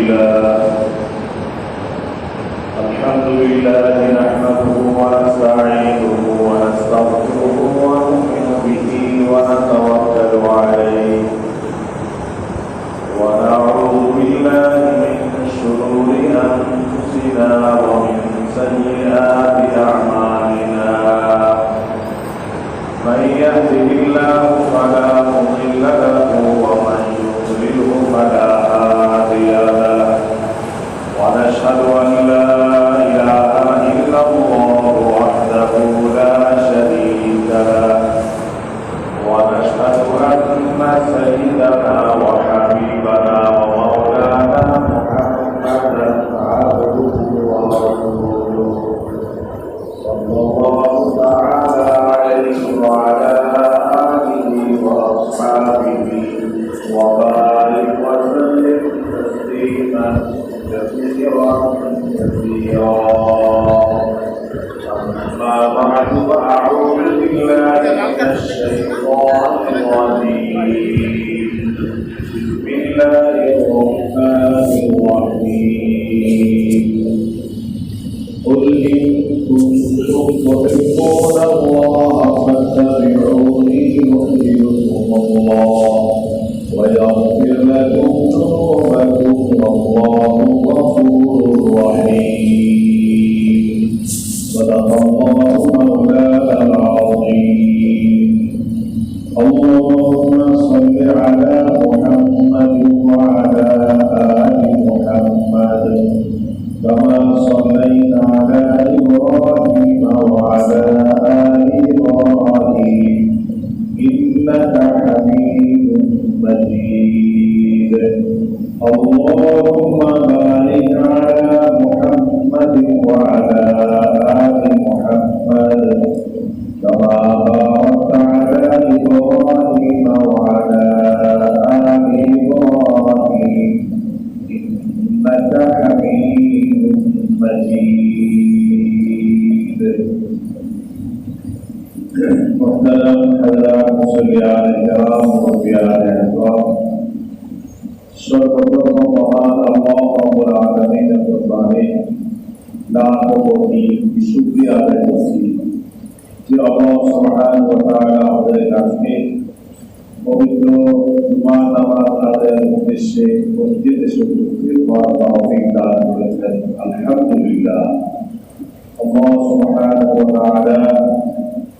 لله نحمده ونستعينه ونستغفره ونؤمن به ونتوكل عليه ونعوذ بالله من شرور أنفسنا ومن سيئات أعمالنا من يهده الله فلا مضل له ومن يضلله فلا هادي له ونشهد أن لا إله إلا الله وحده لا شريك له ونشهد أن سيدنا وحبيبنا ومولانا محمدا عبده ورسوله صلى الله تعالى عليه وعلى آله وأصحابه وبارك وسلم تسليما كثيرا أما بعد فأعوذ بالله من الشيطان الرجيم بسم الله الرحمن الرحيم قل إن كنتم تحبون الله فاتبعوني يحببكم الله ويغفر لكم ذنوبكم والله غفور رحيم صدق الله مولانا العظيم اللهم صل على محمد وعلى آل محمد كما صليت على إبراهيم وعلى آل إبراهيم إنك حميد مجيد اللهم بارك على محمد وعلى آل محمد كما باركت على إبراهيم وعلى آل إبراهيم إنك حميد مجيد محترم حضرات مسلمان الكرام وأولياء الأحباب सर्वप्रथम महान अल्लाह रब्बुल आलमीन के दरबारे लाखों कोटि शुक्रिया अदा करছি যে আল্লাহ সুবহানাহু ওয়া তাআলা আমাদের কাছে পবিত্র জুমার নামাজ আদায়ের উদ্দেশ্যে মসজিদে এসে উপস্থিত হওয়ার তৌফিক দান করেছেন আলহামদুলিল্লাহ আল্লাহ সুবহানাহু ওয়া তাআলা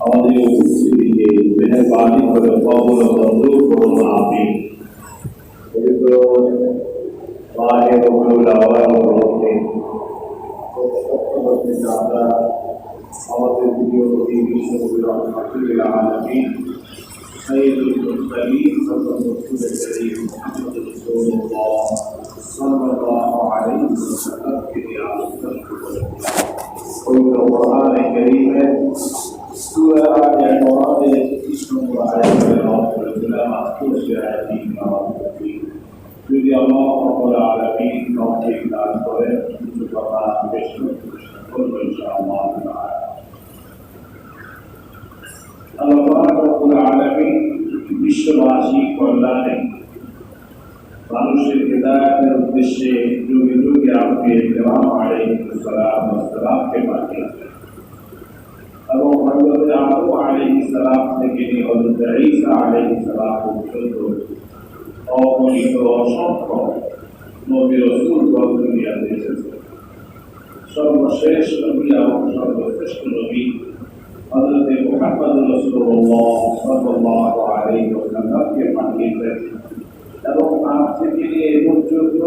আমাদের উপস্থিতিকে মেহেরবানি করে কবুল ও মঞ্জুর করুন আমিন পবিত্র বাহে রবিউল আউয়াল উপলক্ষে আমরা আমাদের প্রিয় নবী বিশ্বনবী রাহমাতুল আলামিন সাইয়্যিদুল মুরসালিন রাসূলুল কারীম মুহাম্মদুর রাসূলুল্লাহ সাল্লাল্লাহু আলাইহি ওয়াসাল্লাম কে আলোচনা করব পবিত্র কোরআনে কারীমে সূরা আল-ইমরানের 30 নম্বর আয়াতে আল্লাহ তাআলা বলেছেন যদি আল্লাহ রাব্বুল আলামিন তৌফিক দান করেন কিছু কথা পেশ করব ইনশাআল্লাহ তাআলা আল্লাহ রাব্বুল আলামিন বিশ্ববাসী কল্যাণে মানুষের হিদায়াতের উদ্দেশ্যে যুগে যুগে আম্বিয়া কেরাম আলাইহিস সালাম ওয়াস সালামকে পাঠিয়েছেন এবং হযরত আদম আলাইহিস সালাম থেকে নিয়ে হযরত ঈসা আলাইহিস সালাম পর্যন্ত অগণিত অসংখ্য নবী রাসূলগণ দুনিয়াতে এসেছেন সর্বশেষ নবী এবং সর্বশ্রেষ্ঠ নবী হযরত মুহাম্মদ রাসূলুল্লাহ সাল্লাল্লাহু আলাইহি ওয়াসাল্লামকে পাঠিয়েছেন এবং আজ থেকে নিয়ে পর্যন্ত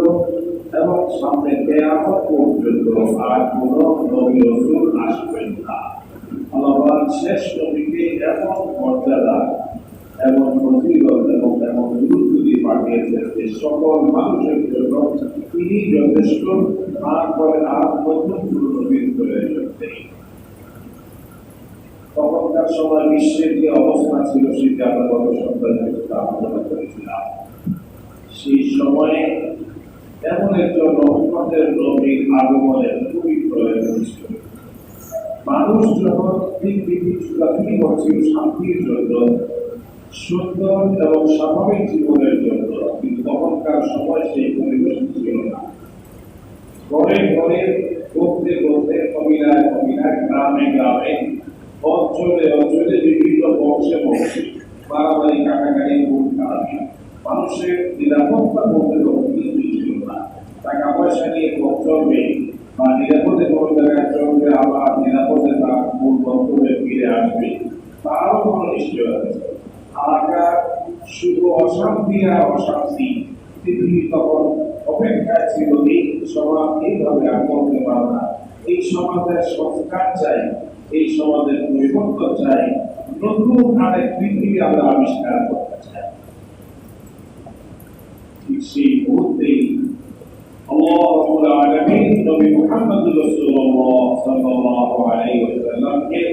এবং সামনে কিয়ামত পর্যন্ত আর কোনো নবী রাসূল আসবেন না আল্লাহ শেষ নবীকে এমন মর্যাদা এবং ফজিলত এবং এমন গুরুত্ব দিয়ে পাঠিয়েছেন যে সকল মানুষের জন্য তিনি যথেষ্ট তারপরে আর নতুন নবীর প্রয়োজন নেই তখনকার সময় বিশ্বের যে অবস্থা ছিল সেটা আমরা গত সপ্তাহে আলোচনা করেছিলাম সেই সময়ে এমন একজন রহমতের নবীর আগমনের খুবই প্রয়োজন ছিল মানুষ যখন পৃথিবী চলাচলি করছিল শান্তির জন্য সুন্দর এবং স্বাভাবিক জীবনের জন্য কিন্তু তখনকার সময় সেই পরিবেশ ছিল না দুনিয়ার অশান্তি পৃথিবী তখন অপেক্ষায় ছিল এই সমাজ এইভাবে আর করতে পারে না, এই সমাজের সংস্কার চাই, এই সমাজের পরিবর্তন চাই, নতুন আরেক পৃথিবী আমরা আবিষ্কার করতে চাই। ঠিক সেই মুহূর্তেই আল্লাহ রাব্বুল আলামিন নবী মুহাম্মদ রাসূলুল্লাহ সাল্লাল্লাহু আলাইহি ওয়াসাল্লামকে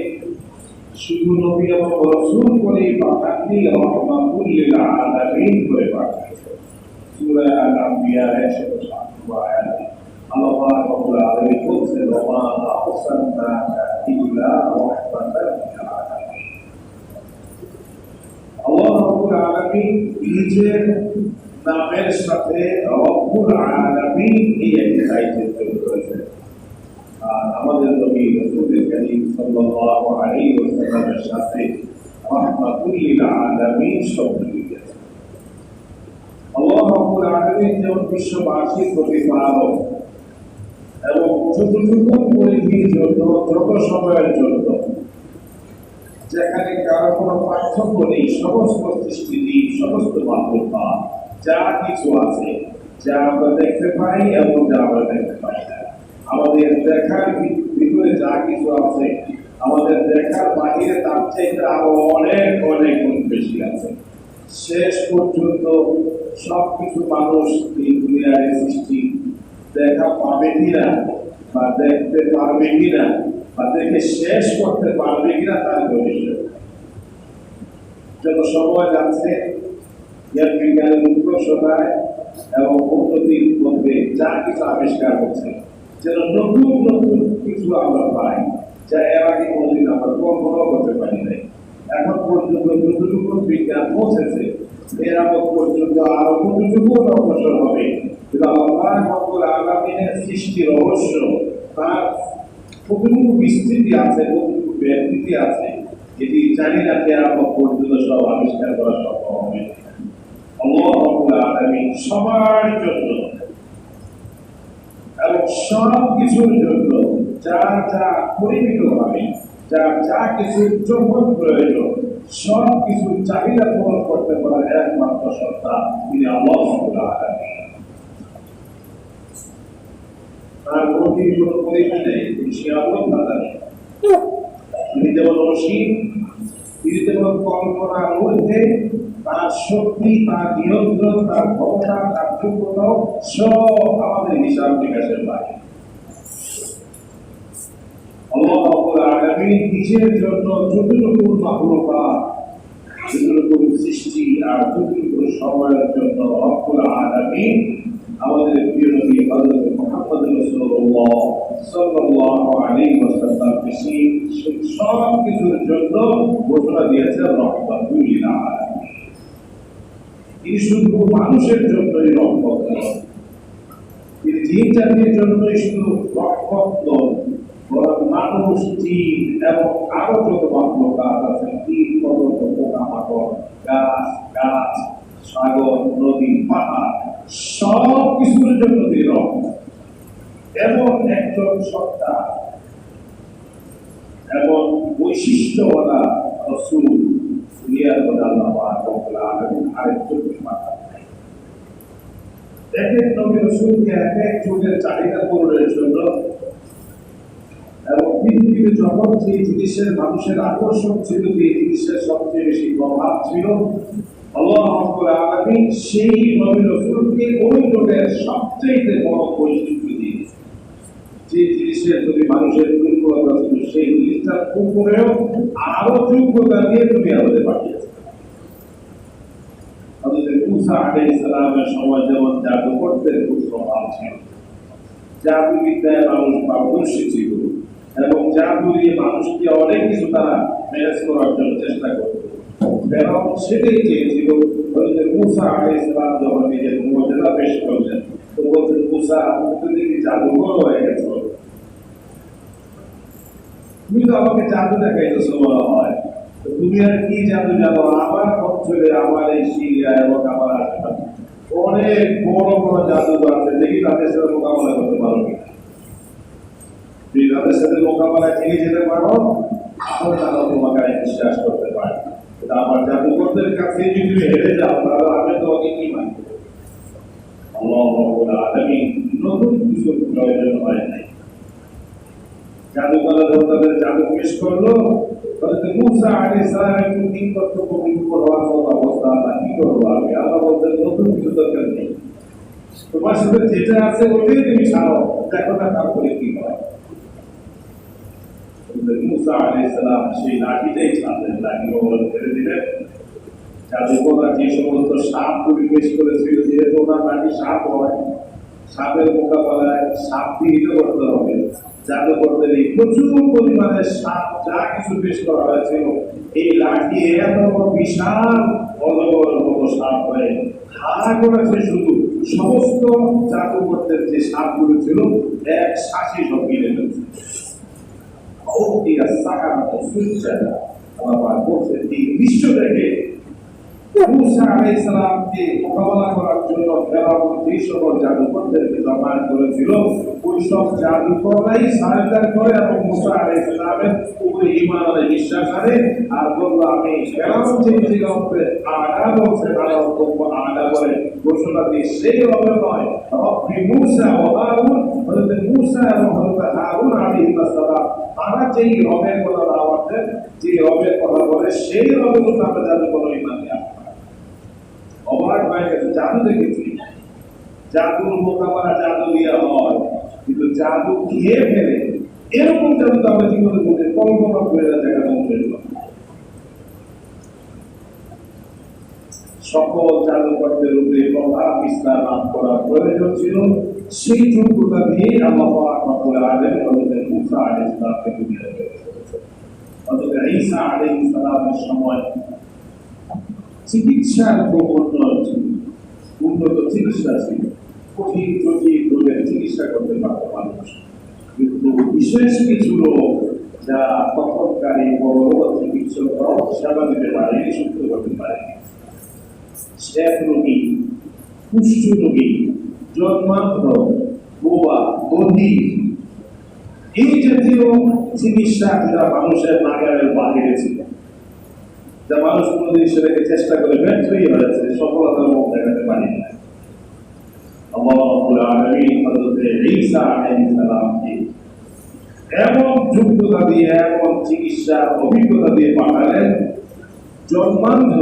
শুধু নবী এবং রাসূল করে পাঠাননি, রাহমাতুল লিল আলামিন করে পাঠিয়েছেন। সূরা আল-আম্বিয়া 107 আয়াতে আল্লাহ রাব্বুল আলামিন বলেছেন, ওয়া মা আরসালনাকা ইল্লা রাহমাতাল লিল আলামিন। আল্লাহ রাব্বুল আলামিন নিজের নামের সাথে রব্বুল আলামিন এই একটি দায়িত্ব তৈরি করেছেন। আর আমাদের নবী রাসূল কারীম সাল্লাল্লাহু আলাইহি ওয়াসাল্লামের সাথে রাহমাতুল লিল আলামিন শব্দ দিয়েছেন। আল্লাহ রাব্বুল আলামিন যেমন বিশ্ববাসীর প্রতিপালক এবং যতটুকু পরিধির জন্য, যত সময়ের জন্য, যেখানে কারো কোনো পার্থক্য নেই, সমস্ত সৃষ্টিজীব, সমস্ত মানবতা যা কিছু আছে, যা আমরা দেখতে পাই এবং যা আমরা দেখতে পাই না, আমাদের দেখার ভিতরে যা কিছু আছে, আমাদের দেখার বাহিরে তার চাইতে আরো অনেক অনেক বেশি আছে। শেষ পর্যন্ত সবকিছু মানুষ এই দুনিয়ার সৃষ্টি দেখা পাবে কিনা বা দেখতে পারবে কিনা বা দেখে শেষ করতে পারবে কিনা তার ভবিষ্যৎ। যত সময় যাচ্ছে বিজ্ঞানের উৎকর্ষতায় এবং উন্নতির মধ্যে যা কিছু আবিষ্কার হচ্ছে, যেন নতুন নতুন কিছু আমরা পাই যা এর আগে কোনদিন আমরা কল্পনাও করতে পারি নাই। এখন পর্যন্ত যতটুকু বিজ্ঞান পৌঁছেছে, এর আগে পর্যন্ত আরো কতটুকু অগ্রসর হবে, কিন্তু আল্লাহ রাব্বুল আলামিনের সৃষ্টি রহস্য, তার কতটুকু বিস্তৃতি আছে, কতটুকু ব্যাপ্তি আছে, এটি জানি না কিয়ামত পর্যন্ত সব আবিষ্কার করা সম্ভব হবে। আল্লাহ রাব্বুল আলামিন সবার জন্য এবং সব কিছুর জন্য যার যা পরিমিত হবে, যার যা কিছু যখন প্রয়োজন, সব কিছুর চাহিদা পূরণ করতে পারার একমাত্র সত্তা তিনি আল্লাহ রাব্বুল আলামিন। তার গতির কোনো পরিধি নেই, তিনি সীমাবদ্ধতা নেই। তিনি যেমন অসীম, তিনি যেমন কল্পনার মধ্যে, তার শক্তি, তার নিয়ন্ত্রণ, তার ক্ষমতা, তার যোগ্যতাও সব আমাদের হিসাব নিকাশের বাইরে। আল্লাহ রাব্বুল আলামিন নিজের জন্য যতটুকু মাখলুকাত, যতটুকু সৃষ্টি আর যতটুকু সময়ের জন্য রব্বুল আলামিন আমাদের প্রিয় নবী হযরত মুহাম্মদ রাসূলুল্লাহ সাল্লাল্লাহু আলাইহি ওয়াসাল্লামকে সব কিছুর জন্য ঘোষণা দিয়েছেন রাহমাতুল লিল আলামিন। তিনি শুধু মানুষের জন্যই রহমত নন, তিনি জিন জাতির জন্যই শুধু রহমত নন, বরং মানুষ, জিন এবং আরো যত মাখলুকাত আছে, কীট পতঙ্গ, পোকামাকড়, গাছ, সাগর, নদী, পাহাড়, সব কিছুর জন্য তিনি রহমত। এমন একজন সত্তা এবং বৈশিষ্ট্যওয়ালা রাসূল দুনিয়ার মধ্যে আল্লাহ রাব্বুল আলামিন আরেকজন পাঠান নাই। এক এক নবী রাসূলকে এক এক যুগের চাহিদা পূরণের জন্য এবং পৃথিবীতে যখন যে জিনিসের মানুষের আকর্ষণ ছিল, যে জিনিসের সবচেয়ে বেশি প্রভাব ছিল, আল্লাহ রাব্বুল আলামিন সেই নবী রাসূলকে ওই যুগের সবচেয়ে বড় বৈশিষ্ট্য দিয়েছেন। যে জিনিসের যদি মানুষের দুর্বলতা ছিল, সেই জিনিসটার উপরেও আরো যোগ্যতা দিয়ে তুমি আমাদের পাঠিয়েছে। আমাদের মূসা আলাইহিস সালামের সময় যেমন জাদু করতে খুব প্রভাব ছিল, জাদুবিদ্যায় মানুষ পারদর্শী ছিল এবং জাদু দিয়ে মানুষকে অনেক কিছু তারা ম্যানেজ করার জন্য চেষ্টা করত। এবং সেটাই চেয়েছিল হযরত মূসা আলাইহিস সালাম যখন নিজের মুজিজা পেশ করলেন, তো বলছেন, মূসা তুমি কি জাদুকর হয়ে গেছো? তুমি তো আমাকে জাদু দেখাইতেছো বলা হয়, তো তুমি আর কি জাদু জানো? আমার অঞ্চলে, আমার এই সিরিয়া এবং আমার আশেপাশে অনেক বড় বড় জাদুঘর আছে, দেখি তাদের সাথে মোকাবেলা করতে পারো কিনা। যদি তাদের সাথে মোকাবেলা নিয়ে যেতে পারো, তাহলে তারা তোমাকে বিশ্বাস করতে পারে। আমার জাদুকরদের কাছে যদি হেরে যাও তাহলে আমি তো অনেকই মানি। আল্লাহ রাব্বুল আলামিন নতুন কিছু প্রয়োজন হয় নাই। জাদুকররা তাদের জাদু পেশ করলো, হযরত মূসা আলাইহিস সালামের তিন কর্তব্য বিপর হওয়ার মতো অবস্থা আল্লাহ কি করবো আমি, আল্লাহ বলতেন নতুন কিছু দরকার নেই, তোমার সাথে যেটা আছে ওটাই তুমি ছাড়ো, দেখো না তারপরে কি হয়। মূসা আলাইহিস সালাম সেই লাঠিটাই ছাড়লেন, লাঠি ওপরে ছেড়ে দিলেন। জাদুকররা যে সমস্ত সাপ পরিবেশ করেছিল, যেহেতু ওনার লাঠি সাপ হয়, সাপের মোকাবেলায় সাপ দিয়ে করতে হবে। জাদুকরদের এই প্রচুর পরিমাণে সাপ যা কিছু পেশ করা হয়েছিল, এই লাঠি এত বিশাল অজগরের মতো সাপ হয়ে হারা করেছে। শুধু সমস্ত জাদুকরদের যে সাপগুলো ছিল এক শ্বাসে সব গিলে ফেলছে। এই দৃশ্য দেখে মূসা আলাইহিস সালামকে মোকাবেলা করার জন্য ফেরাউন যে সকল জাদুকরদেরকে জমায়েত করেছিল, ওই সব জাদুকররাই সারেন্ডার করে এবং মূসা আলাইহিস সালামের উপরে ঈমান আনে, বিশ্বাস আনে আর বলল আমি ফেরাউন যে রব্বে আলা বলছে তারা রব্ব আলা বলে ঘোষণা দিয়ে সেই রবে নয়, রব্বি মূসা ও হারুন, হযরত মূসা এবং হযরত হারুন আলাইহিস সালাম তারা যেই রবের কথা দাওয়াত দেন, যে রবের কথা বলে সেই রবের উপর আমরা জাদুকর ঈমান আনি। অবাক হয়ে গেছে, জাদু দেখেছি, জাদুর মোকাবেলা জাদু দিয়ে হয়, কিন্তু জাদু খেয়ে ফেলে এরকম জাদু তো আমরা জীবনে মধ্যে কল্পনা করে দেখা যায়। সকল জাদুকরদের উপরে প্রভাব বিস্তার লাভ করার প্রয়োজন ছিল, সেই যোগ্যতা দিয়ে আল্লাহ পাক রব্বুল আলামিন হযরত মূসা আলাইহিস সালামকে দুনিয়াতে পাঠিয়েছেন। হযরত ঈসা আলাইহিস সালামের সময় চিকিৎসার উন্নত চিকিৎসা ছিল, কঠিন জটিল রোগের চিকিৎসা করতে পারত মানুষ, কিন্তু বিশেষ কিছু রোগ যা তখনকারী বড় চিকিৎসকরাও সেবা দিতে পারেনি, সুস্থ করতে পারেনি। শ্বেত রোগী, কুষ্ঠ রোগী, জন্মান্ধ, বোবা, বধির, এই জাতীয় চিকিৎসা যেটা মানুষের নাগালের বাহিরে ছিল, যা মানুষ কোনোদিন সেটাকে চেষ্টা করে ব্যর্থই হয়েছে, সফলতার মুখ দেখাতে পারেনি। আল্লাহ রাব্বুল আলামিন হযরত ঈসা আলাইহিস সালামকে এমন যোগ্যতা দিয়ে, এমন চিকিৎসা অভিজ্ঞতা দিয়ে পাঠালেন, জন্মান্ধ,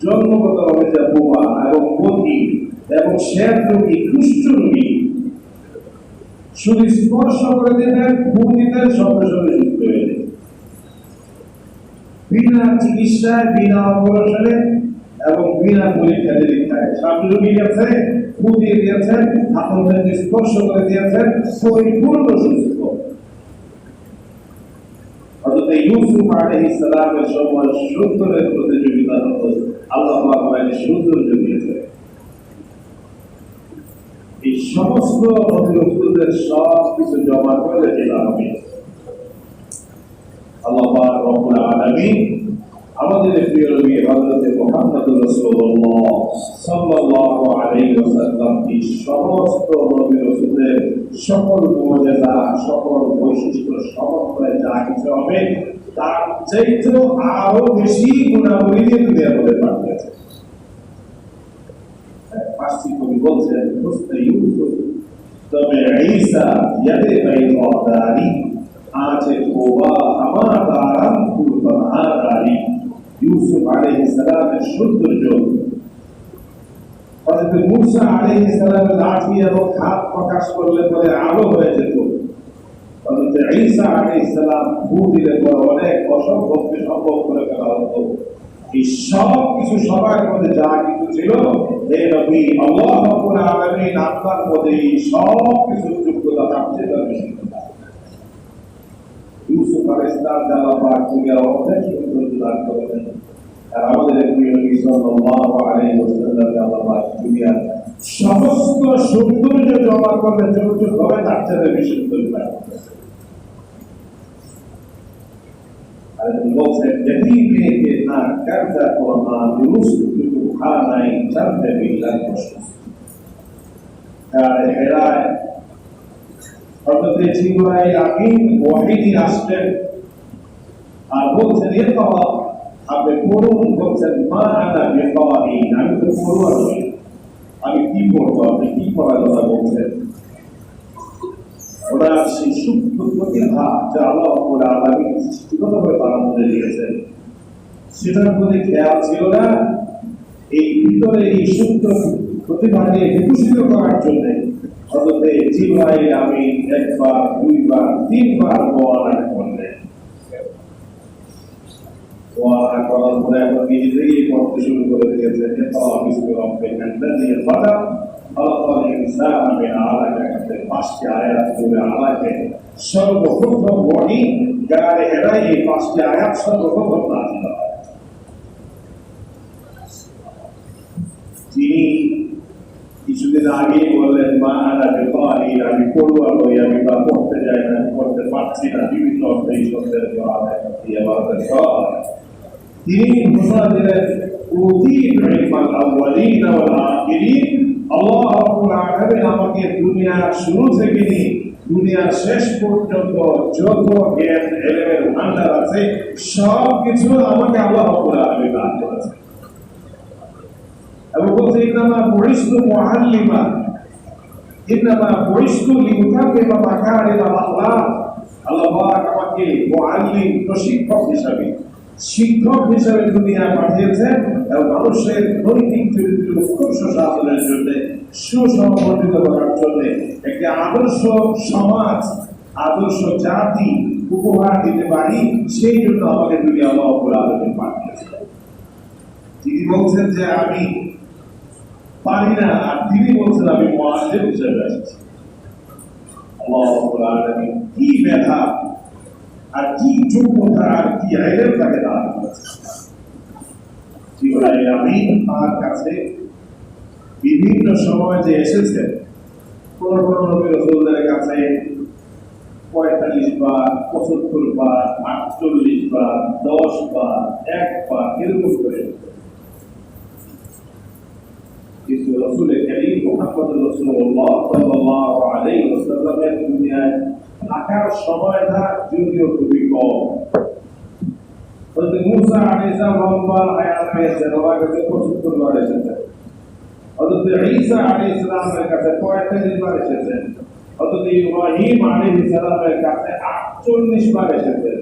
জন্মগতভাবে যা বোবা এবং বধির এবং শ্বেত রোগী, কুষ্ঠ রোগী, শুধু স্পর্শ করে দিতেন, ফু দিতেন, সঙ্গে সঙ্গে সুস্থ হয়ে যেত, বিনা চিকিৎসায়, বিনা অপারেশনে এবং বিনা পরীক্ষা নিরীক্ষায়। সামনে রোগী গেছে, ফু দিয়ে দিয়েছেন, আপনাদেরকে স্পর্শ করে দিয়েছেন, পরিপূর্ণ সুস্থ। হযরত ইউসুফ আলাইহিস সালামের সময় সূত্রের প্রতিযোগিতা হতো, আল্লাহ পাক তাকে সৌন্দর্য দিয়েছেন। এই সমস্ত নবীদের সব কিছু জমা করে রেখে হবে। আল্লাহ পাক রব্বুল আলামিন আমাদের প্রিয় নবী হযরত মুহাম্মদ রাসূলুল্লাহ সাল্লাল্লাহু আলাইহি ওয়াসাল্লাম এই সমস্ত নবী রাসূলের সকল মুজিজা, সকল বৈশিষ্ট্য সমন্বয়ে যা কিছু হবে তার চাইতেও আরো বেশি গুণাবলী দিয়ে আমাদের পাঠিয়েছে। ফার্সি কবি বলছেন, হুসনে ইউসুফ তবে ঈসা ইয়াদে বাইদারি আছে তোবা আমার দারাম কুরবানারি। ইউসুফ আলাইহিস সালামের সৌন্দর্য, হযরত মূসা আলাইহিস সালামের লাঠি এবং হাত প্রকাশ করলে পরে আলো হয়ে যেত, হযরত ঈসা আলাইহিস সালাম ফু দিলে পরে অনেক অসম্ভবকে সম্ভব করে ফেলা হতো। এই সব কিছু সবার মধ্যে যা কিছু ছিল, হে নবী আল্লাহ রাব্বুল আলামিন আপনার মধ্যে এই সব কিছু যোগ্যতা থাকছে। ইউসুফ আলাইহিস সালাম আল্লাহ পাক দুনিয়ার অনেক সৌন্দর্য দান করেছেন, আর আমাদের প্রিয় নবী সাল্লাল্লাহু আলাইহি ওয়াসাল্লাম আল্লাহ পাক দুনিয়ার সমস্ত সৌন্দর্য জমা করলে যতটুকু হবে তার চেয়ে বেশি সৌন্দর্য। আর বলছেন যদি মেয়েকে না কাজা কোরআন ইউসুফ কিন্তু খানাই জানতে বিল্লাহ কষ্ট আর হেরায় হযরত জিবরাইল আমিন ওয়াহিদি আসলেন আর বলছেন, ইকরা আপনি পড়ুন, বলছেন মা আনা বিকারিন, আমি তো পড়ুয়া নই, আমি কি পড়বো, আপনি কি পড়ার কথা বলছেন? ওনার সেই সূক্ষ্ম প্রতিভা যা আল্লাহ রাব্বুল আলামিন সৃষ্টিগতভাবে তার মধ্যে দিয়েছেন, সেটার প্রতি খেয়াল ছিল না। এই ভিতরে এই সূক্ষ্ম প্রতিভাকে বিকশিত করার জন্য হযরত জিবরাইল আমিন একবার, দুইবার, তিনবার ওয়াদা করলেন। ওয়াদা করার পরে এখন নিজে থেকেই পড়তে শুরু করে দিয়েছেন, ইকরা বিসমি রাব্বিকাল লাযী খালাক, খালাকাল ইনসানা মিন আলাক। পাঁচটি আয়াত পড়ে আলাকে সর্বপ্রথম ওহী গায়ে হেরাই এই পাঁচটি আয়াত সর্বপ্রথম নাযিল হয়। তিনি কিছুদিন আগে বললেন মা আনা বিকারিন, আমি পড়ুয়া নই, আমি তা পড়তে যাই না, পড়তে পারছি না, বিভিন্ন অর্থে এই শব্দের তিনি ঘোষণা দিলেন উতীতু ইলমাল আউয়ালিন ওয়াল আখিরিন, আল্লাহ রাব্বুল আলামিন আমাকে দুনিয়ার শুরু থেকে নিয়ে দুনিয়ার শেষ পর্যন্ত যত জ্ঞান এলেমের ভান্ডার আছে সব কিছু আমাকে আল্লাহ রাব্বুল আলামিন দান করেছেন। এবং বলছে ইন্নামা বুইসতু মুআল্লিমা, ইন্নামা বুইসতু লিউতাম্মিমা মাকারিমাল আখলাক। আল্লাহ পাক আমাকে মুআল্লিম, প্রশিক্ষক হিসাবে, শিক্ষক হিসাবে দুনিয়া পাঠিয়েছেন এবং মানুষের নৈতিক চরিত্রের উৎকর্ষ সাধনের জন্য, সুসংগঠিত করার জন্য, একটি আদর্শ সমাজ, আদর্শ জাতি উপহার দিতে পারি, সেই জন্য আমাকে দুনিয়া আল্লাহ রাব্বুল আলামিন পাঠিয়েছেন। তিনি বলছেন যে আমি পারি না, আর তিনি বলছেন আমি মুআল্লিম হিসেবে এসেছি। আল্লাহ রাব্বুল আলামিন কি মেধা আর কি যোগ্যতা আর কি ইলম তাকে দান করেছে। জিবরাইল আমিন তার কাছে বিভিন্ন সময় যে এসেছেন, কোন কোন নবী রাসূলদের কাছে ৪৫ বার, ৭৫ বার, ৪৮ বার, ১০ বার, ১ বার এরকম করে। কিন্তু রাসূল কারীম মুহাম্মদ রাসূলুল্লাহ সাল্লাল্লাহু আলাইহি ওয়াসাল্লামের দুনিয়ায় থাকার সময়টা যদিও খুবই কম। হযরত মূসা আলাইহিস সালাম লম্বা হায়াত পেয়েছেন, ওনার কাছে ৭৫ বার এসেছেন। হযরত ঈসা আলাইহিস সালামের কাছে ৪৫ বার এসেছেন। হযরত ইব্রাহিম আলাইহিস সালামের কাছে ৪৮ বার এসেছেন।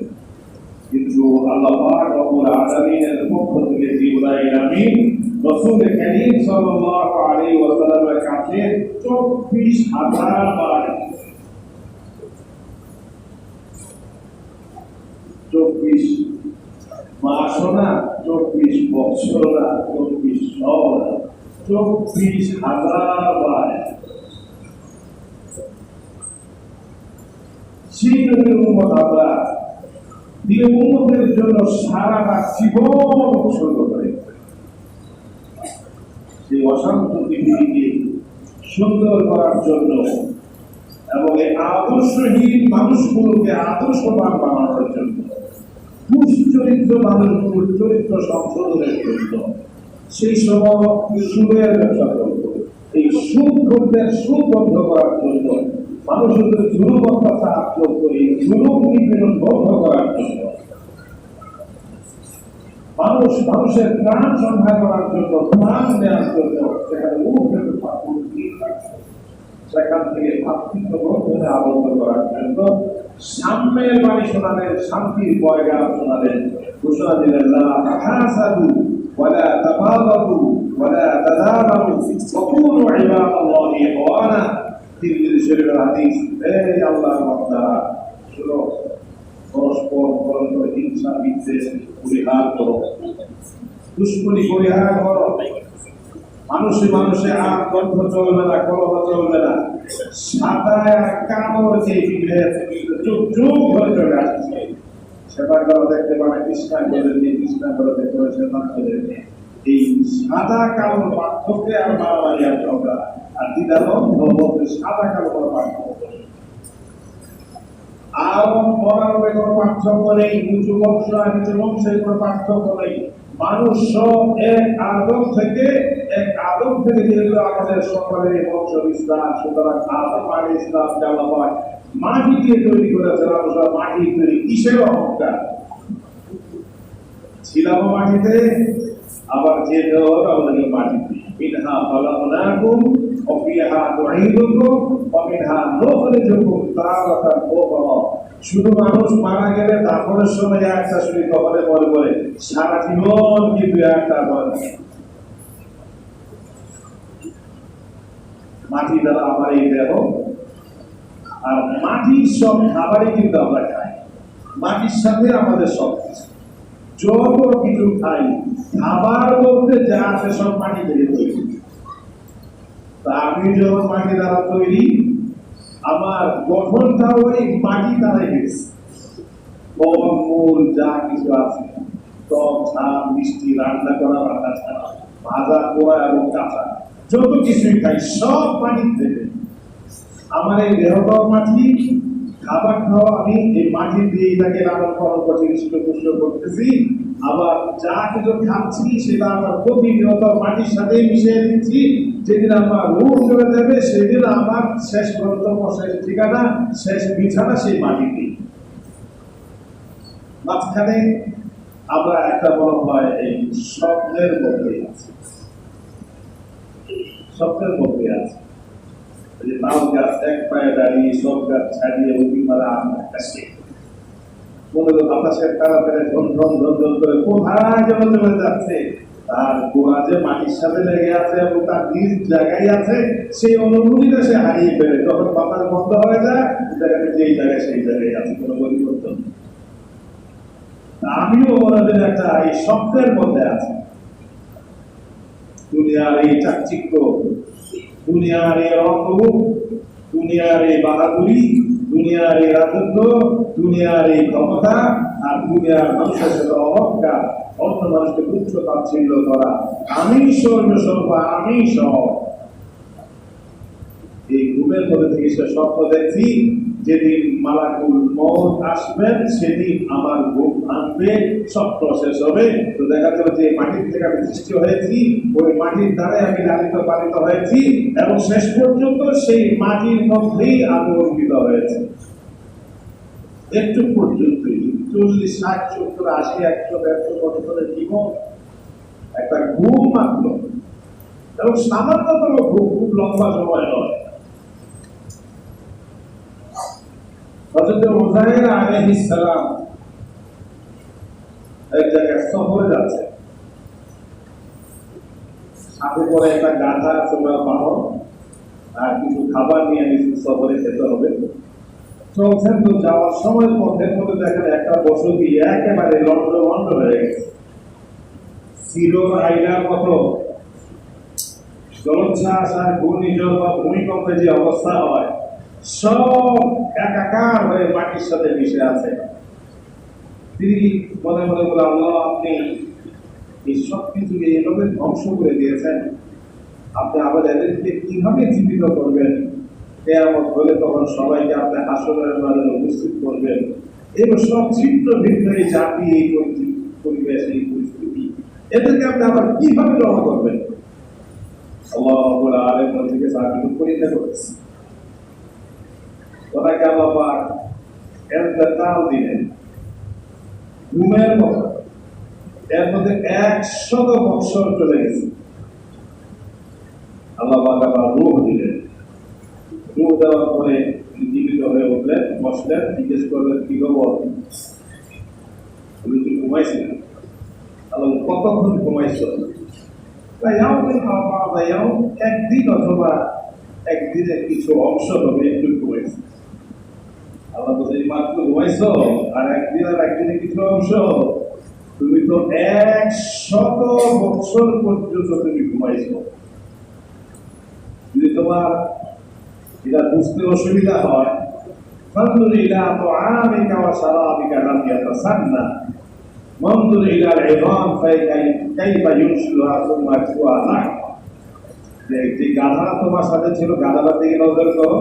কিন্তু আল্লাহ পাক রব্বুল আলামিনের পক্ষ থেকে জিবরাইল আমিন রাসূল কারীম সাল্লাল্লাহু আলাইহি ওয়াসাল্লামের কাছে ২৪,০০০ বার, ২৪ মাস না, ২৪ বছর না, ২৪ না, ২৪,০০০ বার। সেই নবীর উম্মত আমরা, তিনি উম্মতের জন্য সারাটা জীবন উৎসর্গ করে সেই অশান্ত পৃথিবীকে সুন্দর করার জন্য এবং এই আদর্শহীন মানুষগুলোকে আদর্শবান বানানোর জন্য, দুশ্চরিত্র মানুষগুলোর চরিত্র সংশোধনের জন্য, সেই সময় সুদের ব্যবসা করত, এই সুদ করতেন, সুদ বন্ধ করার জন্য, মানুষের জুলুম অত্যাচার আক্রমণ করে এই জুলুম নিপীড়ন বন্ধ করার জন্য, মানুষের প্রাণ সংহার করার জন্য, প্রাণ দেওয়ার জন্য, সেখান থেকে ভাতৃত্ব বন্ধনে আবদ্ধ করার জন্য সাম্যের বাণী শোনালেন, শান্তির পয়গাম শোনালেন, ঘোষণা দিলেন লা তাহাসাদু ওয়ালা তাবাগাদু ওয়ালা তাদাবারু ওয়াকুনু ইবাদাল্লাহি ইখওয়ানা। তিরমিজি শরীফের হাদিস, এই আল্লাহর বান্দারা শুনো, পরস্পর পরস্পর হিংসা বিদ্বেষ পরিহার করো, দুশ্মনী পরিহার করো, মানুষে মানুষে আর গন্ধ চলবে না, কলহ চলবে না। সাদা আর কালো যে বিভেদ যুগ যুগ ধরে চলে আসছে, সেটা করা দেখতে পারে খ্রিস্টান করে দিয়ে, খ্রিস্টান করে দেখতে পারে সেটান করে দিয়ে। এই সাদা কালোর পার্থক্যে আর মারামারি আর ঝগড়া আর দ্বিধাদ্বন্দ্ব বলতে সাদা কালো কোনো পার্থক্য নেই। আর মরার কোনো পার্থক্য নেই, উঁচু বংশ আর নিচু বংশের কোনো পার্থক্য নেই। মানুষ সব এক আদম থেকে যেহেতু আমাদের সকলের বংশ বিস্তার, সুতরাং আদম আলাইহিস সালাম আল্লাহ পাক মাটি দিয়ে তৈরি করেছেন, আমরা সব মাটি তৈরি। কিসের অহংকার? ছিলাম মাটিতে, আবার যেতে হবে আমাদেরকে মাটিতে। মিনহা খালাকনাকুম ওয়া ফিহা নুঈদুকুম ওয়া মিনহা নুখরিজুকুম তারাতান উখরা। শুধু মানুষ মারা গেলে দাফনের সময় একটা শুধু কবরে বলে সারা জীবন কিন্তু একটা বলে মাটি দ্বারা আমার এই দেহ, আর মাটির সব খাবারই কিন্তু আমরা খাই, মাটির সাথে আমাদের সব কিছু, যত কিছু খাই খাবার বলতে যা আছে সব মাটি থেকে তৈরি। তা আমি যখন মাটি দ্বারা তৈরি, আমার গঠনটা ওই মাটি দ্বারাই হয়েছে। ফল মূল যা কিছু আছে, টক ঝাল মিষ্টি, রান্না করা রান্না ছাড়া, ভাজা পোড়া এবং কাঁচা যত কিছুই খাই সব মাটির থেকে। আমার এই দেহটাও মাটি, খাবার খাওয়া আমি এই মাটি দিয়ে এটাকে লালন পালন করছি, পুষ্ট করতেছি। আবার যা কিছু খাচ্ছি সেটা আমার প্রতিনিয়ত মাটির সাথে মিশিয়ে দিচ্ছি। যেদিন আমার রূপ চলে যাবে সেদিন আমার শেষ গন্তব্য, শেষ ঠিকানা, শেষ বিছানা সেই মাটিতে। মাঝখানে আমরা একটা বড় হয় এই স্বপ্নের মধ্যে আছি, স্বপ্নের মধ্যে আছে। তাল গাছ এক পায়ে দাঁড়িয়ে সব গাছ ছাড়িয়ে উঠি মারা আপনার কাছে মনে হলো বাতাসের তারা ফেলে ঝন ঝন ঝন ঝন করে কোথায় যেন চলে যাচ্ছে। তার গোড়া যে মাটির সাথে লেগে আছে এবং তার নিজ জায়গায় আছে, সেই অনুভূতিটা সে হারিয়ে ফেলে। যখন বাতাস বন্ধ হয়ে যায় জায়গাতে যেই জায়গায় সেই জায়গায় আছে, কোনো পরিবর্তন। আমিও মনে হয় একটা এই স্বপ্নের মধ্যে আছি। দুনিয়ার এই চাকচিক্য, দুনিয়ার এই রংরূপ, দুনিয়ার এই বাহাদুরি, দুনিয়ার এই রাজত্ব, দুনিয়ার এই ক্ষমতা, আর দুনিয়ার মানুষের সাথে অহংকার, অন্য মানুষকে তুচ্ছ তাচ্ছিল্য করা, আমি সর্ব আমি সব। এই ঘুমের মধ্যে থেকে সে স্বপ্ন দেখছি, যেদিন মালাকুল মউত আসবেন সেদিন আমার ঘুম ভাঙবে, স্বপ্ন শেষ হবে। তো দেখা যাবে যে মাটির থেকে আমি সৃষ্টি হয়েছি, ওই মাটির দ্বারে আমি লালিত পালিত হয়েছি, এবং শেষ পর্যন্ত সেই মাটির মধ্যেই আমি অর্পিত হয়েছি। একটু পর্যন্ত 40, 60, 70, 80, 100, 150 বছরের জীবন একটা ঘুম মাত্র, এবং সামান্যতম ঘুম, খুব লম্বা সময় নয়। হযরত উযাইর আলাইহিস সালাম এক জায়গায় সফরে যাচ্ছে, সাথে করে একটা গাধা আছে বা বাহন, আর কিছু খাবার নিয়ে সফরে যেতে হবে। চলছেন, তো যাওয়ার সময় পথের মধ্যে দেখেন একটা বসতি একেবারে লন্ডভন্ড হয়ে গেছে। সিরোর আইলার মতো জলোচ্ছ্বাস আর ঘূর্ণিঝড় বা ভূমিকম্পে যে অবস্থা হয়, সব একাকার হয়ে মাটির সাথে মিশে আছে। তিনি মনে মনে বলে, আল্লাহ আপনি এই সব কিছুকে এভাবে ধ্বংস করে দিয়েছেন, আপনি আবার এদেরকে কিভাবে জীবিত করবেন? কিয়ামত হলে তখন সবাইকে আপনি হাসরের মাঝে উপস্থিত করবেন। এবং সব ছিন্ন ভিন্ন এই জাতি, এই পরিবেশ, এই পরিস্থিতি, এদেরকে আপনি আবার কিভাবে জমা করবেন? আল্লাহ রাব্বুল আলামিন থেকে সাহায্য পরীক্ষা করেছে। ওনাকে আল্লাহ পাক ইন্তেকাল দিলেন ঘুমের মতো। এর মধ্যে 100 বছর চলে গেছে। আল্লাহ পাক আবার রূহ দিলেন। রূহ দেওয়ার পরে জীবিত হয়ে উঠলেন, বসলেন, জিজ্ঞেস করলেন কি খবর? তুমি কি ঘুমাইছিলেন? আল্লাহ কতক্ষণ ঘুমাইছ? একদিন অথবা একদিনের কিছু অংশ হবে একটু ঘুমাইছে। আল্লাহ বলছে মাত্র ঘুমাইছ, আর একদিনে কিছু অংশ? তুমি তো 100 বছর পর্যন্ত তুমি ঘুমাইছ। যদি তোমার এটা বুঝতে অসুবিধা হয়, ফানজুর ইলা তুআমিকা ওয়া শারাবিকা লাম ইয়াতাসান্না ওয়ানজুর ইলা আল-ইযাম কাইফা ইউনশিলুহা সুম্মা ইয়াকসুহা লাহমা। যে গাধা তোমার সাথে ছিল, গাধাটার দিকে নজর করো,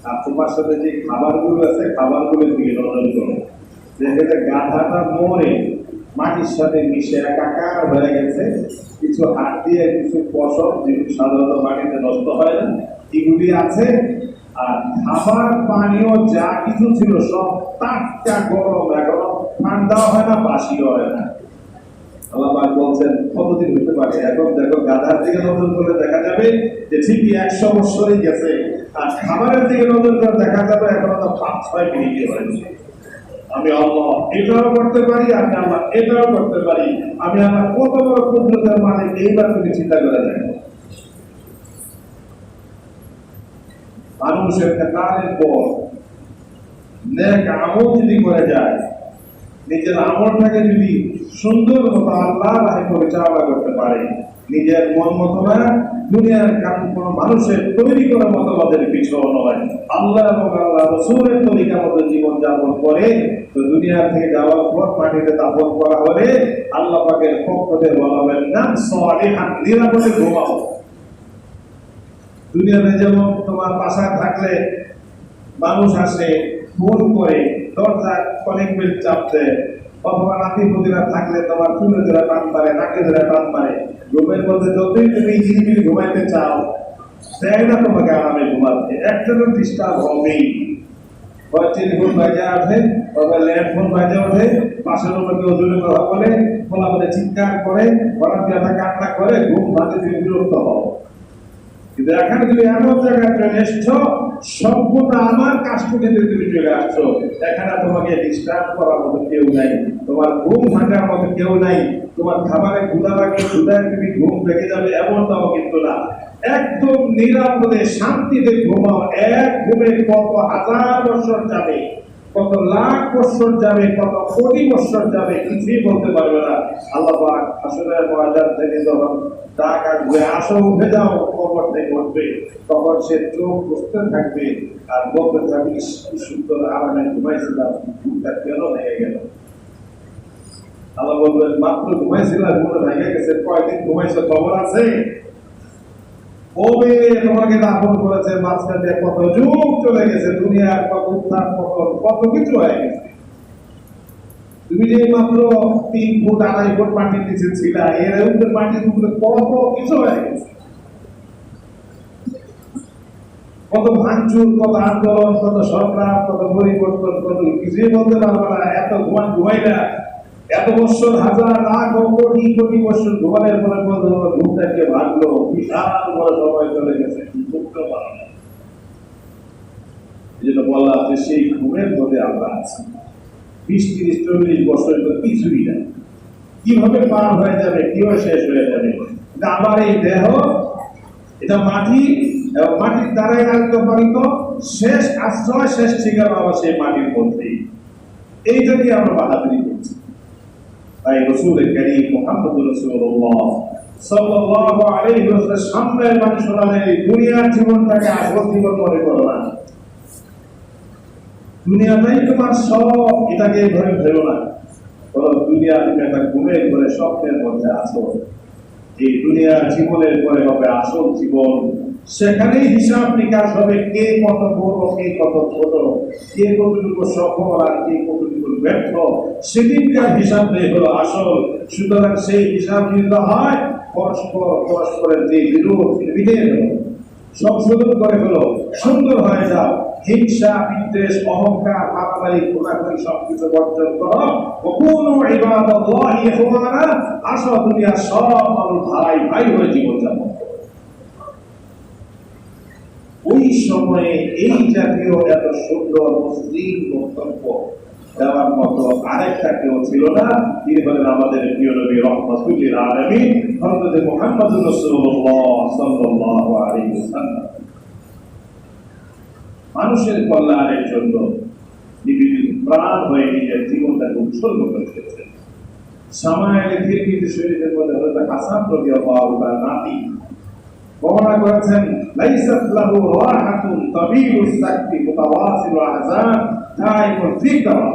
আর তোমার সাথে যে খাবারগুলো আছে খাবারগুলোর দিকে নজর করো। দেখে গাধাটা মরে মাটির সাথে মিশে একাকার হয়ে গেছে। কিছু হাত দিয়ে কিছু পশম, যেগুলি সাধারণত মাটিতে নষ্ট হয় না, এগুলি আছে। আর খাবার পানীয় যা কিছু ছিল সব টাটকা গরম, এখনো ঠান্ডাও হয় না, বাসিও হয় না। আল্লাহ পাক বলছেন কতদিন হতে পারে? এখন দেখো গাধার দিকে নজর করলে দেখা যাবে যে ঠিকই 100 বছরই গেছে, আর খাবারের দিকে নজর করে দেখা যাবে এখন তো 5-6 মিনিট হয়েছে। আমি আল্লাহ এটাও করতে পারি, আমি আল্লাহ এটাও করতে পারি, আমি আল্লাহ কত বড় কুদরতের মালিক, এইবার তুমি চিন্তা করে দেখো। মানুষের কালের পর নেক আমল যদি করে যায়, নিজের আমলটাকে যদি সুন্দর মতো আল্লাহ রাহে পরিচালনা করতে পারে, নিজের মন মতো না, দুনিয়ার কোন মানুষের তৈরি করা মতবাদের পিছনে নয়, আল্লাহ এবং আল্লাহ রাসূলের তরিকা মতো জীবন যাপন করে, তো দুনিয়া থেকে যাওয়ার পর মাটিতে দাফন করা হলে আল্লাহ পাকের পক্ষ থেকে বলা হবে নাম সালিহান, নিরাপদে ঘুমাও। দুনিয়াতে যেমন তোমার বাসায় থাকলে মানুষ আসে ফোন করে, দরজা অনেক বেল চাপতে, অথবা নাতি পুতিরা থাকলে তোমার চুলে ধরে টান পারে, নাকে ধরে টান পারে, রুমের মধ্যে যতই তুমি ঝিলমিল ঘুমাইতে চাও, দেয় না তোমাকে আরামে ঘুমাতে, একজনের ডিস্টার্ব হবেই। হয় টেলিফোন বাজে ওঠে, তবে ল্যান্ডফোন বাজে ওঠে, পাশের রুমে কেউ জোরে কথা বলে, খোলা বলে চিৎকার করে, হঠাৎ ব্যথা কান্না করে, ঘুম ভাতে তুমি বিরক্ত হও। কিন্তু এখানে তুমি এমন জায়গায় চলে এসছো, সম্পূর্ণ আমার কাস্টডিতে তুমি চলে আসছো, এখানে তোমাকে ডিস্টার্ব করার মতো কেউ নাই, তোমার ঘুম ভাঙার মতো কেউ নাই, তোমার খাবারে ক্ষুধা লাগলে ক্ষুধায় তুমি ঘুম ভেঙে যাবে এমনটাও কিন্তু না। একদম নিরাপদে শান্তিতে ঘুমাও। এক ঘুমে কত হাজার বছর যাবে, কত লাখ বছর যাবে, কত কোটি বছর যাবে, কিছুই বলতে পারবে না। আল্লাহ পাক আসলে ময়দান থেকে যখন ডাক আসবে, আসো উঠে যাও, কবর থেকে উঠবে, তখন সে চোখ বসতে থাকবে আর বলতে থাকবে কি সুন্দর আরামে ঘুমাইছিলাম, ঘুমটা কেন ভেঙে গেল। আল্লাহ বলবেন মাত্র ঘুমাইছিলাম, ঘুমটা ভেঙে গেছে, কয়দিন ঘুমাইছো খবর আছে? কবে তোমাকে দাফন করেছে, মাঝখানে কত যুগ চলে গেছে, দুনিয়ার কত উত্থান পতন, কত কিছু হয়ে গেছে। তুমি যে মাত্র 3 ফুট 2.5 ফুট মাটির নিচে ছিলা, এর উপরে মাটির উপরে কত কিছু হয়ে গেছে, কত ভাঙচুর, কত আন্দোলন, কত সংগ্রাম, কত পরিবর্তন, কত কিছুই বলতে পারবে না। এত ঘুমাইলা, এত বছর, হাজার লাখ কোটি কোটি বছর ঘুমানোর পরে ঘুমটাকে ভাগলো, বিশাল বড় সময় চলে গেছে, বুঝতে পারো না। এই জন্য বলা আছে সেই ঘুমের মধ্যে আমরা আছি। 20-30-40 বছর তো কিছুই না, কিভাবে পার হয়ে যাবে, কিভাবে শেষ হয়ে যাবে। আমার এই দেহ, এটা মাটি, এবং মাটির দ্বারাই পালিত, শেষ আশ্রয়, শেষ ঠিকানা আবার সেই মাটির মধ্যেই। এইটা নিয়ে আমরা বাহাদুরি করছি। তাই রাসূল কারীম মুহাম্মদ রাসূলুল্লাহ সাল্লাল্লাহু আলাইহি ওয়াসাল্লাম সামনের বাণী শোনালেন, এই দুনিয়ার জীবনটাকে আসল জীবন মনে করো না, দুনিয়াটাই তোমার সব, এটাকে ধরে ফেলো না, বরং দুনিয়া তুমি একটা ঘুমের ঘরে স্বপ্নের মধ্যে আছো। এই দুনিয়ার জীবনের পরে হবে আসল জীবন, সেখানেই হিসাব নিকাশ হবে, কে কত বড়, কে কত ছোট, কে কতটুকু সফল আর কে কতটুকু ব্যর্থ, সেদিনকার হিসাব নেই হলো আসল। সুতরাং সেই হিসাব নিতে হয় পরস্পরের যে বিরোধ, বিভেদ সংশোধন করে হলো, সুন্দর হয়ে যাও। হিংসা, বিদ্বেষ, অহংকার, মারামারি, ঘোরাঘুরি সবকিছু বর্জন করো। কোনো ইবাদাতুল্লাহি ইখওয়ানা, আসো দুনিয়ার সব মানুষ ভাই ভাই হয়ে জীবনযাপন করো। ওই সময়ে এই জাতীয় এত সুন্দর মুসলিম বক্তব্য দেওয়ার মতো আরেকটা কেউ ছিল না। তিনি হলেন আমাদের প্রিয় নবী রাহমাতুল লিল আলামিন হযরত মুহাম্মদুর রাসূলুল্লাহ সাল্লাল্লাহু আলাইহি ওয়াসাল্লাম। মানুষের কল্যাণের জন্য নিবেদিত প্রাণ হয়ে নিজের জীবনটাকে উৎসর্গ করে দিয়েছেন। সামায়েলের তিরমিজি শরীফের মধ্যে হযরত হাসান রাদিয়াল্লাহু তাআলা নাতি বর্ণনা করেছেন, লাইসাত লাহু রাহাতুন তাবিলুস সাকতি মুতাওয়াসিলু আহজান দাইমুল ফিকরা।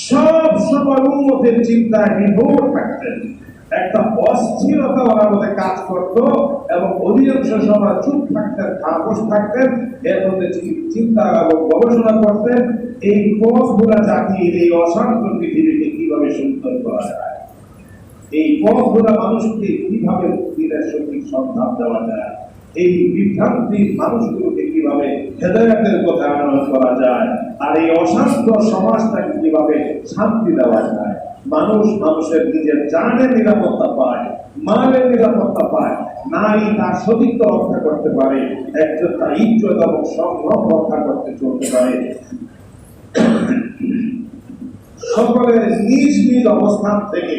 সব সময় উম্মতের চিন্তায় নির্ভর থাকতেন, একটা অস্থিরতা ওনার মধ্যে কাজ করত, এবং অধিকাংশ সময় চুপ থাকতেন, খামোশ থাকতেন, এর মধ্যে চিন্তা এবং গবেষণা করতেন এই পথগুলা জাতির এই অশান্ত পৃথিবীকে কিভাবে সুন্দর করা যায়, এই পথগুলা মানুষকে কিভাবে মুক্তির সঠিক সন্ধান দেওয়া যায়, এই বিভ্রান্তির মানুষগুলোকে কিভাবে হেদায়েতের পথে আনয়ন করা যায়, আর এই অশান্ত সমাজটাকে কিভাবে শান্তি দেওয়া যায়। মানুষ মানুষের নিজের জানের নিরাপত্তা পায়, মালের নিরাপত্তা পায়, নারী তার সতীত্ব রক্ষা করতে পারে, একজন তার ইজ্জত এবং সম্ভ্রম রক্ষা করতে চলতে পারে, সকলের নিজ নিজ অবস্থান থেকে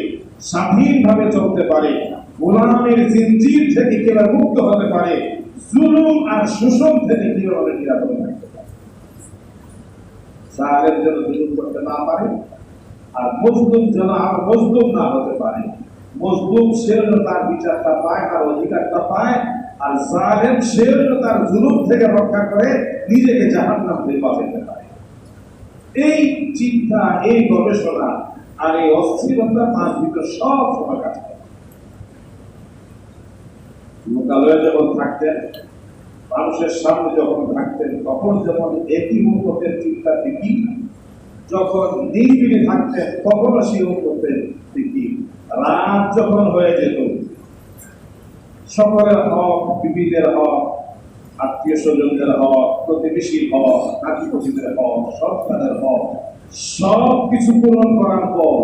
স্বাধীনভাবে চলতে পারে, গোলামের জিনজির থেকে কিভাবে মুক্ত হতে পারে, জুলুম আর শোষণ থেকে কিভাবে নিরাপদ থাকতে পারে, সাহায্যের জন্য জুলুম করতে না পারে, আর মজলুম যেন আর মজলুম না হতে পারে। মজলুম সে তার বিচারটা পায়, তার অধিকারটা পায়, আর জালেম সে তার জুলুম থেকে রক্ষা করে নিজেকে জাহান্নাম থেকে বাঁচাতে পারে। এই চিন্তা, এই গবেষণা আর এই অস্থিরতা তার ভিতরে সব সময় কাজ করে। লোকালয়ে যখন থাকতেন, মানুষের সামনে যখন থাকতেন, তখন যেমন একই উন্নতের চিন্তা দেখি, যখন নিরিবিলি থাকতেন তখনও সেই উন্নতের দেখি। রাত যখন হয়ে যেত, সকলের হক, বিবিদের হক, আত্মীয় স্বজনদের হক, প্রতিবেশীর হক, নাতিপতিদের হক, সন্তানের হক, সব কিছু পূরণ করার পর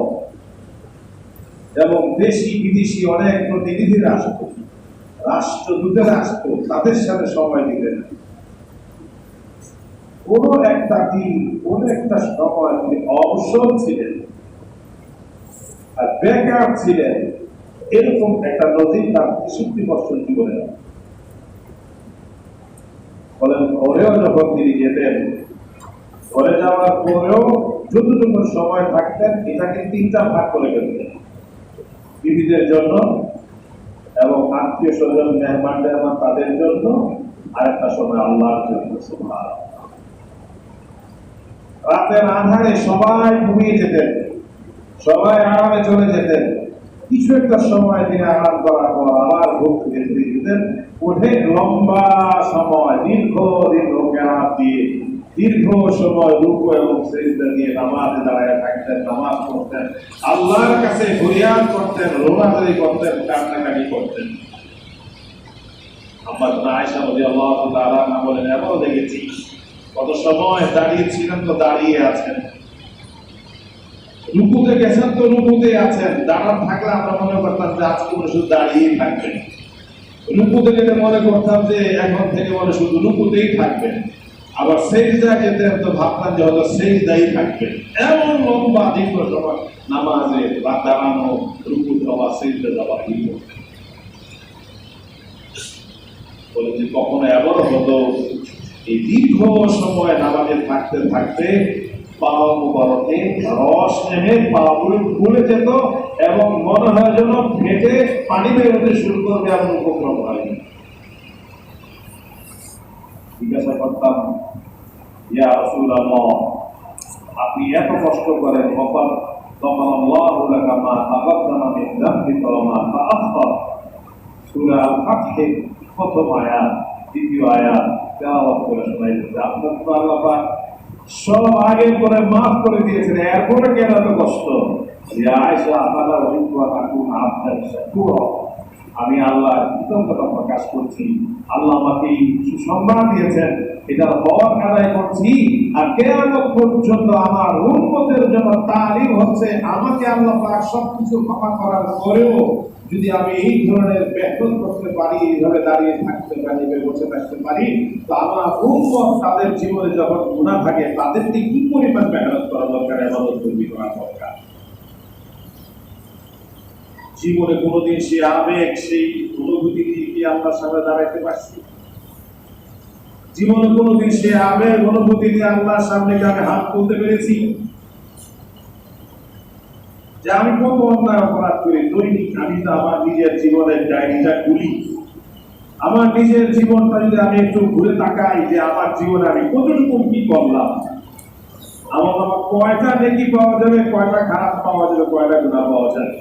এবং দেশি বিদেশি অনেক প্রতিনিধিরা আসত, রাষ্ট্রদূতেরা আসত, তাদের সাথে সময় দিলেন। কোন একটা দিন, কোন একটা সময় তিনি অবসর ছিলেন আর বেকার ছিলেন, এরকম একটা নজির তার ৬৩ বছর জীবনে। বলেন, ঘরেও যখন তিনি যেতেন, ঘরে যাওয়ার পরেও যতটুকু সময় থাকতেন এটাকে ৩টা ভাগ করে ফেলতেন, বিবিদের জন্য এবং আত্মীয় স্বজন মেহমানদের তাদের জন্য, আর একটা সময় আল্লাহর জন্য। সুবহানাল্লাহ। রাতের আঁধারে সবাই ঘুমিয়ে যেতেন, সবাই আরামে চলে যেতেন, কিছু একটা সময় তিনি আরাম করার পর আবার ঘুম থেকে যেতেন, উঠে লম্বা সময় দীর্ঘ দীর্ঘ কেরাত দিয়ে দীর্ঘ সময় রুকু এবং সিজদা দিয়ে নামাজে দাঁড়ায় থাকতেন, নামাজ পড়তেন, আল্লাহর কাছে ফরিয়াদ করতেন, রোনাজারি করতেন, কান্নাকাটি করতেন। আমার আয়েশা রাদিয়াল্লাহু তাআলা আনহা বলেন, এমন দেখেছি কত সময় দাঁড়িয়ে ছিলেন তো দাঁড়িয়ে আছেন, রুকুতে গেছেন তো রুকুতে আছেন। দাঁড়ান থাকলে আমরা মনে করতাম যে আজকে মনে শুধু দাঁড়িয়েই থাকবেন, রুকুতে গেলে মনে করতাম যে এখন থেকে মনে শুধু রুকুতেই থাকবেন, আবার সেজদা যেতেন তো ভাবতাম যে হয়তো সেজদাই থাকবেন। এমন লম্বা দীর্ঘ সময় নামাজে বা দাঁড়ানো, রুকু যাওয়া, সেজদা যাওয়া এই করতেন। বলে যে কখনো এমন হতো এই দীর্ঘ সময় নামাজে থাকতে থাকতে পা মুবারকে রস নেমে পাগুলো ফুলে যেত এবং মনে হয় যেন ফেটে পানি বেরোতে শুরু করবে, এমন উপক্রম হয়। জিজ্ঞাসা করতাম, ইয়া রাসূলুল্লাহ, আপনি এত কষ্ট করেন, তখন আল্লাহু লাকা মা তাকাদ্দামা মিন যামবিকা ওয়া মা তাআখার। সূরা আল-ফাতহের প্রথম আয়াত, দ্বিতীয় আয়াত তেলাওয়াত করে শোনাইতেছে। আপনার তো আল্লাহ পাক সব আগে করে মাফ করে দিয়েছেন, এরপরে কেন এত কষ্ট? ইয়া আয়েশা, আপনারা ওয়াহিদুয়া তাকুন আবদান শাকুরা। আমি আল্লাহর কৃতজ্ঞতা প্রকাশ করছি, আল্লাহ আমাকে সুসংবাদ দিয়েছেন, এটার হক আদায় করছি। আর কিয়ামত পর্যন্ত আমার উম্মতের জন্য তালিম হচ্ছে, আমাকে আল্লাহ পাক সবকিছু ক্ষমা করার পরেও যদি আমি এই ধরনের ব্যাখ্যান করতে পারি, এইভাবে দাঁড়িয়ে থাকতে পারি, বসে থাকতে পারি, তো আমার উম্মত তাদের জীবনে যখন গুনাহ থাকে তাদেরকে কি পরিমাণ মেহনত করা দরকার, ইবাদত তৈরি করা দরকার। জীবনে কোনোদিন সেই আবেগ, সেই অনুভূতি নিয়ে কি আপনার সামনে দাঁড়াইতে পারছি? জীবনে কোনোদিন সেই আবেগ অনুভূতি নিয়ে আল্লাহর সামনে কি আমি হাত তুলতে পেরেছি যে আমি কত অন্যায় অপরাধ করি দৈনিক? আমি তো আমার নিজের জীবনের ডায়েরিটা খুলি, আমার নিজের জীবনটা যদি আমি একটু ঘুরে তাকাই যে আমার জীবনে আমি কতটুকু কি করলাম, আমার কয়টা নেকি পাওয়া যাবে, কয়টা খারাপ পাওয়া যাবে, কয়টা গুনাহ পাওয়া যাবে।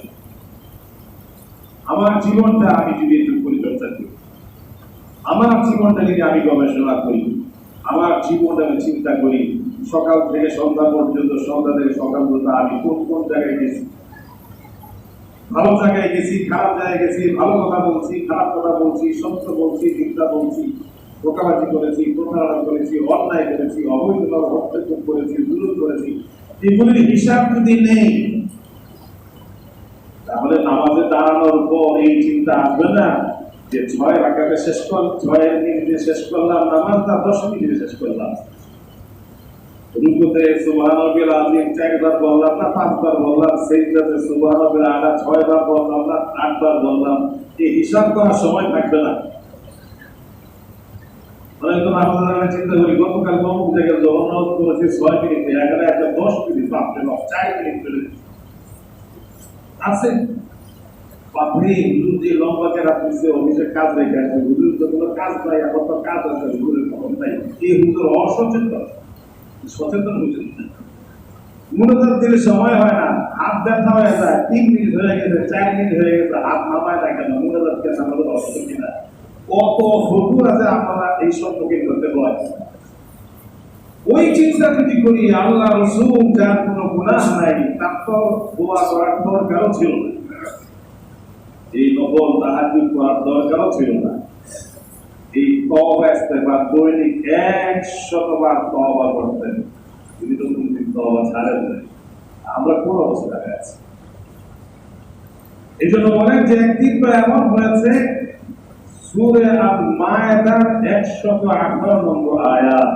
আমার জীবনটা আমি যদি একটু পরিচর্যা করি, আমার জীবনটা যদি আমি গবেষণা করি, আমার জীবনটা আমি চিন্তা করি, সকাল থেকে সন্ধ্যা পর্যন্ত, সন্ধ্যা থেকে সকাল পর্যন্ত আমি কোন কোন জায়গায় গেছি, ভালো জায়গায় গেছি, খারাপ জায়গায় গেছি, ভালো কথা বলছি, খারাপ কথা বলছি, সত্য বলছি, মিথ্যা বলছি, ধোঁকাবাজি করেছি, প্রতারণা করেছি, অন্যায় করেছি, অবৈধভাবে হস্তক্ষেপ করেছি, জুলুম করেছি, এগুলির হিসাব যদি নেই তাহলে নামাজে দাঁড়ানোর পর এই চিন্তা আসবে না যে 6 রাকাতে শেষ কর, 6 মিনিটে শেষ করলাম নামাজটা, 10 মিনিটে শেষ করলাম। রুকুতে সুবহানাল্লাহিল আযীম 4 বার বললাম না 5 বার বললাম, সিজদাতে সুবহানাল্লাহিল আলা 6 বার বললাম না 8 বার বললাম, এই হিসাব করার সময় থাকবে না। তো নামাজের চিন্তা করি গতকাল অমুক জায়গায় জগন্নাথ করেছি 6 মিনিটে, এখানে একটা 10 মিনিট, 4 মিনিট চলে আছে। বাপরে হুজুর যে লম্বা কেরাত দিচ্ছে, অফিসের কাজ রেখে আছে, হুজুর তো কোনো কাজ নাই, এখন তো কাজ আছে, হুজুরের খবর নাই। এই হুজুর অসচেতন, সচেতন হুজুর না। মনোযোগ দিলে সময় হয় না, হাত ব্যথা হয়ে যায়, 3 মিনিট হয়ে গেছে, 4 মিনিট হয়ে গেছে, হাত নামায় না কেন, মনোযোগ কেন আমাদের অসুখ কিনা। কত ফটু আছে আপনারা এই সম্পর্কে করতে পারেন। ওই চিন্তা যদি করি আল্লাহ রসুল যার কোনো গুনাহ নাই, তার তো দোয়া করার দরকারও ছিল না, এই নফল তাহাজ্জুদ করার দরকারও ছিল না। এই তওবা ইস্তেগফার দৈনিক 100 বার তওবা করতেন, তিনি তো কোনদিন তওবা ছাড়েন না। আমরা কোন অবস্থায় আছি? এই জন্য বলেন যে একদিন তো এমন হয়েছে, সূরা আল-মায়েদার 118 নম্বর আয়াত,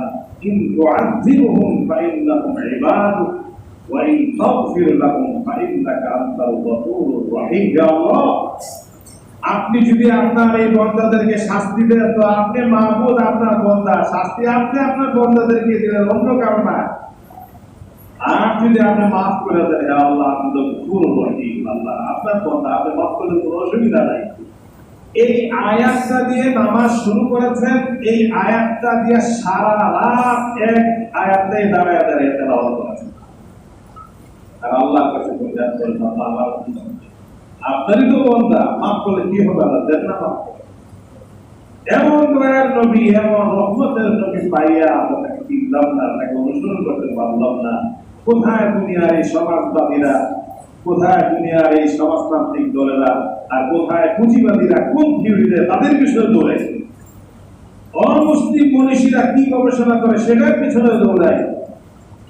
ইন তুআযিবহুম ফাইন্নাহুম ইবাদুক ওয়া ইন তাগফির লাহুম ফাইন্নাকা আনতাল গফুরুর রহিম। হে আল্লাহ, আপনি যদি আপনার এই বান্দাদেরকে শাস্তি দেন তো আপনি মাহবুব, আপনার বান্দা, শাস্তি আপনি আপনার বান্দাদেরকে দিলেন, অন্য কারণ না। আর যদি আপনি মাফ করে দেন, হে আল্লাহ আপনি তো গফুরুর রহিম, আল্লাহ আপনার বান্দা, আপনি মাফ করলে কোনো অসুবিধা নাই। এই আয়াতটা দিয়ে নামাজ শুরু করেছেন, এই আয়াতটা দিয়ে সারা রাত এক আয়াতটাই দাঁড়ায় দাঁড়িয়ে তেলাওয়াত করেছেন। আর আল্লাহর কাছে ফরিয়াদ করেন, আল্লাহ আপনারই তো বান্দা, মাফ করলে কি হবে, আল্লাহ দেন না মাফ করে। এমন দয়ার নবী, এমন রহমতের নবী পাইয়া আমরা তাকে চিনলাম না, তাকে অনুসরণ করতে পারলাম না। কোথায় দুনিয়ার এই সমাজবাদীরা, কোথায় দুনিয়ার এই সমাজতান্ত্রিক দলেরা, আর কোথায় পুঁজিবাদীরা কোন থিওরিতে তাদের পিছনে দৌড়ায়, অমুসলিম মনীষীরা কি গবেষণা করে সেটার পিছনে দৌড়ায়,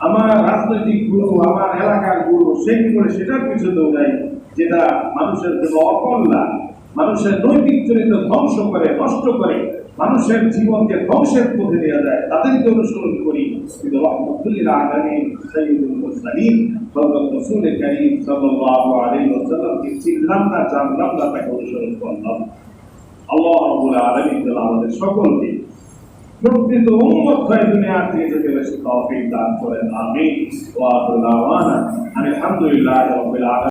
আমার রাজনৈতিক গুরু, আমার এলাকার গুরু সে কি করে সেটার পিছনে দৌড়ায়, যেটা মানুষের জন্য অকল্যাণ, মানুষের নৈতিক চরিত্র ধ্বংস করে, নষ্ট করে, মানুষের জীবনকে ধ্বংসের পথে নিয়ে যায়, তাদেরকে অনুসরণ করি। কিন্তু রহমতুল্লিল আলামিন সাইয়্যিদুল মুরসালিন হযরত রাসূল কারীম সাল্লাল্লাহু আলাইহি ওয়াসাল্লামকে চিনলাম না, জানলাম না, তাকে অনুসরণ করলাম। আল্লাহ রাব্বুল আলামিন যেন আমাদের সকলকে প্রকৃত উম্মত হয়ে দুনিয়ার থেকে যেতে বেশি তৌফিক দান করেন। আমিন। ওয়া আখিরু দাওয়ানা আলহামদুলিল্লাহি রাব্বিল আলামিন।